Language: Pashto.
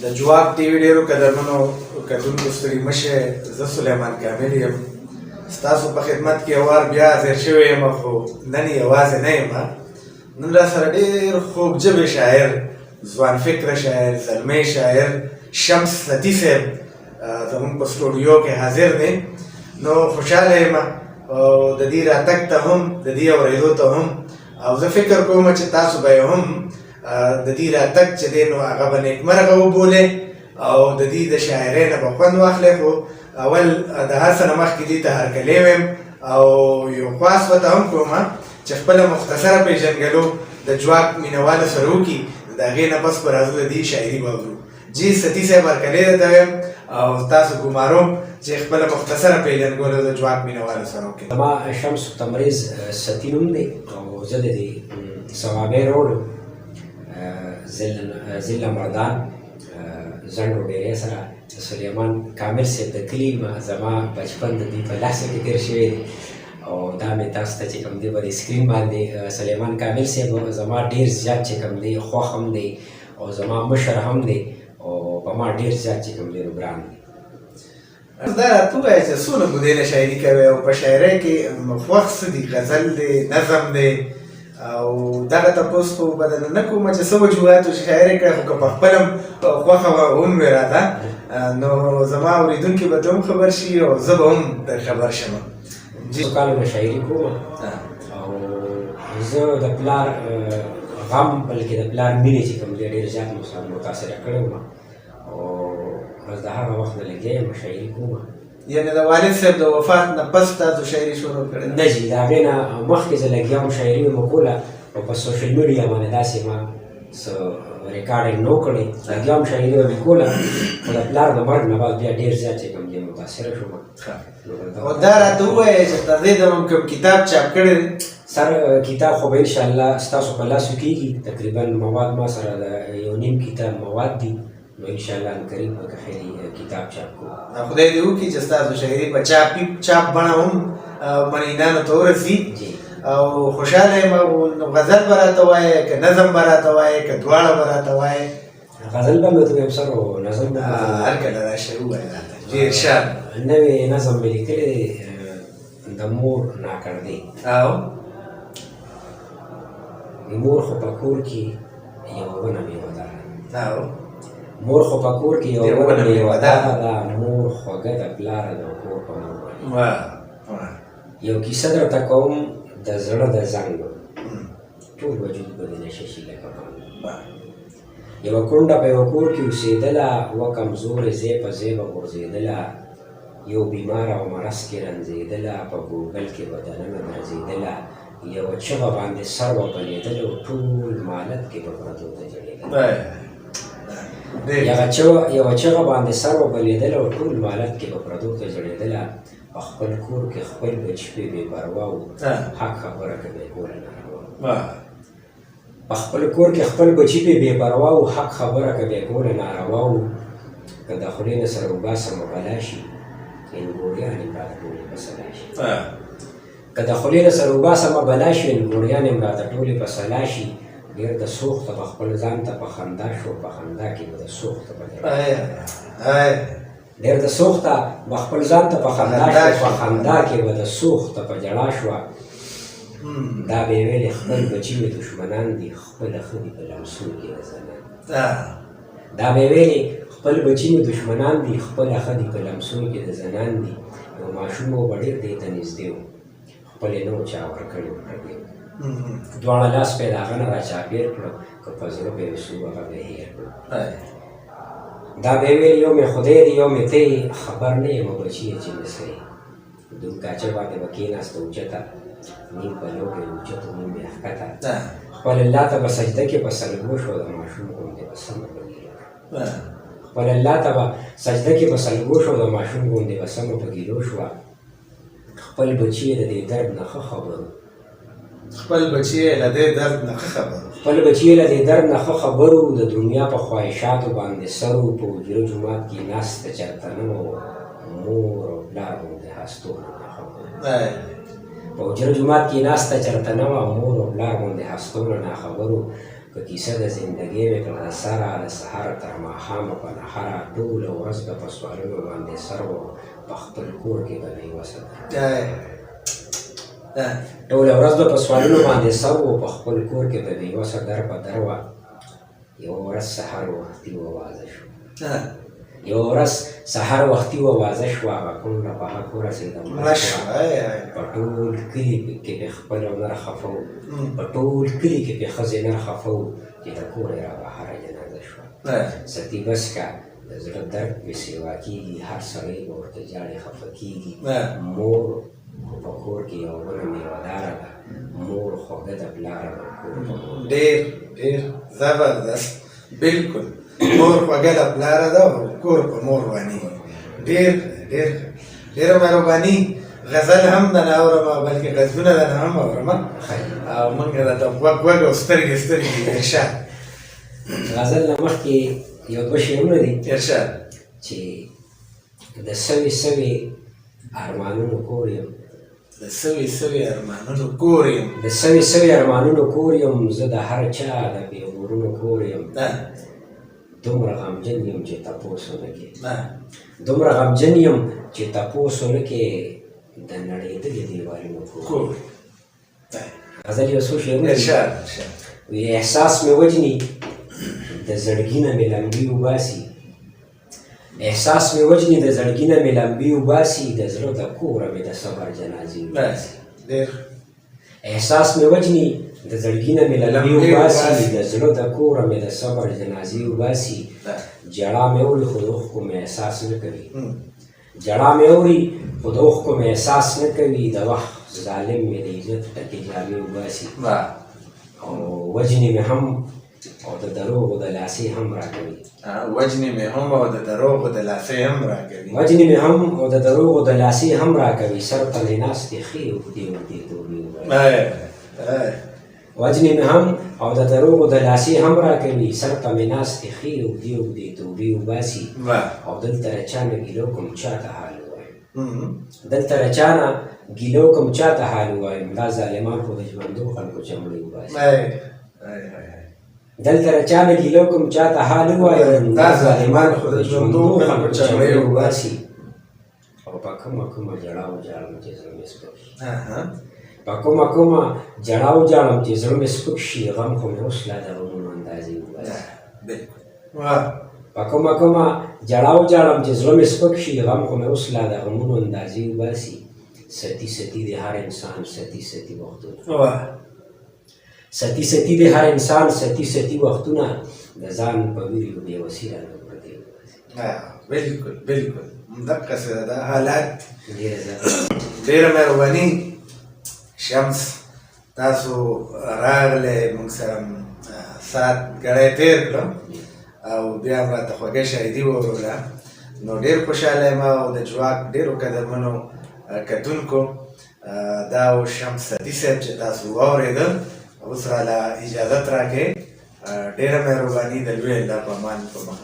د جواب ټي وي ډېرو قدرمنو کتونکو ستړي مه شئ. زه سلیمان کامل یم، ستاسو په خدمت کې یو وار بیا حاضر شوی یم، خو نن یوازې نه یم. نن راسره ډېر خوږ ژبې شاعر، ځوان فکره شاعر، زلمی شاعر شمس ستی صاحب زموږ په سټوډیو کې حاضر دی. نو خوشحاله یم او د دې راتګ ته هم د دې اورېدو ته هم، او زه فکر کوم چې تاسو به هم د دې راتګ چې دی نو هغه به نیکمرغه وبولئ او د دې د شاعرۍ نه به خوند واخلئ. خو اول د هر څه نه مخکې دې ته هرکلی ویم او یو خواست ورته هم کوم چې خپله مختصره پېژنګلو د جواب مینهوالو سره وکړي. د هغې نه پس به راځو د دې شاعري به اورو. جی ستی صاحب هرکلی درته ویم او تاسو ګماروم چې خپله مختصره پېژنګلو د جواب مینهوالو سره وکړي. زما شمس تمریز ستی نوم دی او زه د دې صوابۍ روډ ضلع مردان زنډ ډېرۍ سره سلیمان کامل صاحب د کلي زما بچپن د دوی په لاسو کې تېر شوی دی او دا مې تاسو ته چې کوم دی په سکرین باندې سلیمان کامل صاحب زما ډېر زیات چې کوم دی خوښ هم دی او زما مشر هم دی او په ما ډېر زیات چې کوم دی ګران دی. دا راته ووایه چې څونه مودې نه شاعري کوې او په شاعرۍ کې خوښ څه دي؟ غزل دی، نظم دی؟ او دغه تپوس خو به درنه نه کوم چې څه وجوهاتو شاعري کړې، خو که په خپله خوښه وموې راته نو زما اورېدونکي به ته هم خبر شي او زه به هم در خبر شم. څو کالو نه شاعري کوم او زه د پلار غم بلکې د پلار مینې چې کوم دی ډېر زیات متاثره کړی وم او بس د هغه وخت نه لګیا یم شاعري کوم. یعنې د والد صاحب د وفات نه پس تاسو شاعري شروع کړې؟ نه جي، د هغې نه مخکې زه لګیا وم شاعري مې کوله او په سوشل میډیا باندې داسې ما څه ریکارډینګ نه و کړی، لګیا وم شاعري به مې کوله خو د پلار د مرګ نه بعد بیا ډېر زیات چې کوم دی متاثره شوم. او دا راته ووایه چې تر دې دمه کوم کتاب چاپ کړی دی؟ سر کتاب خو به انشاءالله ستاسو په لاسو کېږي. تقریبا مواد ما سره د یو نیم کتاب مواد دي، نو انشاءالله کریم به که خیري کتاب چاپ کوو. خدای دې وکړي چې ستاسو شاعري په چاپ بڼه هم مریدانو ته ورسي او خوشحاله یم. غزل به راته وایې که نظم به راته وایې که دواړه به راته وایې؟ غزل به مې درته ویم سر او نظم به هر کله راشه ووایه راته. ډېر ښه. نوی نظم مې لیکلی دی د مور ناکردې. او د مور خو په کور کې یوه ونه مېوهداره، او مور خو په کور کې یوه ونه مېوهداره ده، مور خوږه د پلاره د کور په مور باندې. یو کیسه درته کوم د زړه د زنګ، ټول وجود به دې نشه شي لکه بنګ. یوه کونډه په یوه کور کې اوسېدله، وه کمزورې ځای په ځای به غورځېدله، یو بیماره او مرض کې رنځېدله، په ګوګل کې به دننه ګرځېدله، یوه چغه باندې سر به بلېدله او ټول مالت کې به پرتو ته جړېدله. یوه چغه باندې سر به بلېدله او ټول مالت کې به پردو ته جړېدله، په خپل کور کې خپل بچي پې بې پروا وو، حق خبره که به یې کوله ناروا. په خپل کور کې خپل بچي پې بې پروا وو، حق خبره که به یې کوله ناروا وو. که د خولې نه سره وباسمه بلا شي، انګوریان یې راته ټولې په سلا شي. که د خولې نه سره وباسمه بلا شي، انګوریان یې راته ټولې په سلا شي. ډېر د سوخته به خپل ځان ته په خندا شو، په خندا کې به د سوخته په ډېر د سوخته به خپل ځان ته په خندا شو، په خندا کې به د سوخته په ژړا شوه. دا به یې ویلې خپل بچي مې دښمنان دي، خپله ښه دي په لمسون کې د زنان. دا به یې ویلې خپل بچي مې دښمنان دي، خپله ښه دي په لمسون کې د زنان دي. یو ماشوم و به ډېر دې ته نږدې و، خپل یې نه و چا ورکړی و پردی و. دواړه لاس به یې د هغه نه را چاپېر کړه، که په زړه به یې وسو هغه به یې هېر کړه. دا به یې ویل یو مې خدای دی یو مې ته یې، خبر نه یم بچیه چې مې څه یې. دونکاچه باندې به کېناسته اوچته، نیم په لوږه یې اوچته نیم یې ښکته، خپل الله ته به سجده کې په سلګو شوه، د ماشوم غوندې به سمه په ګیلو شوه. خپل الله ته به سجده کې په سلګو شوه، د ماشوم غوندې به سمه په ګیلو شوه. خپل بچي یې د دې درد نه ښه خبرو، خپل بچي یې له دې درد نه ښه خبرو، خپل بچي یې له دې درد نه ښه خبرو. د دنیا په خواهشاتو باندې سر و، په حجره جومات کې ناسته چېرته نه و، مور او پلار غوندې هستو نه ناخبرو. په حجره جومات کې ناسته چېرته نه وه، مور او پلار غوندې هستو نه ناخبرو. که کیسه د زندګۍ مې کړه سره د سهار تر ماښامه په نهره ټوله ورځ به په سوالونو باندې سر وم په خپل کور کې به مې وساتم ټوله ورځ به په سوالونو باندې سر و په خپل کور کې به مې وسه در په در وه یوه ورځ سهار وختي ووازه شو یوه ورځ سهار وختي ووازه شوه هغه کونډه په حق ورسېدم په ټول کلي کې پې خپل نر خفه و په ټول کلي کې پې ښځې نر خفه و چې د کور یې را بهره جنازه شوه ستی بس که د زړه درد مې سیوا کېږي هر سړی به ورته جاړې خفه کېږي مور خو په کور کې یوه بله مېوهداره ده مور خوږه د پلاره ده کور په مور ډېر ډېر زبردست بلکل مور خوږه د پلاره ده او کور په مور باندې ډېر ډېر ډېره مهرباني غزل هم د نه اورم بلکې غزلونه د نه هم اورم او موږ درته غوږ غوږ او سترګې سترګې ارشاد غزل نه مخکې یو دوه شعرونه دي ارشاد چې د سوي سوي ارمانونو کور یم د سوي سوي ارمانونو کور یم د سوي سوي ارمانونو کور یم زه د هر چا د بېغورونو کور یم دومره غمجن یم چې تپوس ونه کې دومره غمجن یم چې تپوس ونه کې د نړېدلې دیوالونو کور غزل یو څو شعرونه ارشاد وي احساس مې وجني د زړګي نه مې لمبې وباسي احساس مې وجني د زړګي نه مې لمبې وباسي د زړه د کوره مې د صبر جنازې وباسي احساس مې وجني د زړګي نه مې لمبې وباسي د زړه د کوره مې د صبر جنازې وباسي ژړا مې اوري خو د اوښکو مې احساس نه کوي ژړا مې اوري خو د اوښکو مې احساس نه کوي د وخت ظالم مې د عزت ټکې جامې وباسي او وجنې مې هم او د دروغو د لاسې هم راکوي وجنې مې هم او د دروغو د لاسې هم راکوي وجنې مې هم او د دروغو د لاسې هم راکوي سر ته مې ناستې ښې اوږدې اوږدې توبې وباسي وجنې مې هم او د دروغو د لاسې هم راکوي سر ته مې ناستې ښې اوږدې اوږدې توبې وباسي او دلته له چا نه ګیلو کوم چاته حال ووایم دلته له چا نه ګیلو کوم چاته حال ووایم دا ظالمان خو د ژوندو خلکو چمړې وباسي دلته له چا نه ګیلو کوم چاته حال ووایم دا ظالمان خو د ژوندو خلکو چمړې وباسي او په کومه کومه ژړا وژاړم چې زړه مې سپک شي په کومه کومه ژړا وژاړم چې زړه مې سپک شي غم خو مې اوس لا د غمونو اندازې وباسي په کومه کومه ژړا وژاړم چې زړه مې سپک شي غم خو مې اوس لا د غمونو اندازې وباسي ستی ستی د هر انسان ستی ستی وختونه ستی ستی د هر انسان ستی ستی وختونه د ځان په ویریو بېوسي رانه پرتې وباسي بلکل بلکل همدقسې ده دا حالات ډېره مهرباني شمس تاسو راغلی موږ سره ساعت ګړی تېر کړو او بیا هم راته خوږه شاعري واوروله نو ډېر خوشحاله یم او د جواک ډېرو قدرمنو کتونکو دا و شمس سدي صاحب چې تاسو واورېدل اوس راله اجازت راکړئ ډېره مهرباني د لوی الله په امان په مخ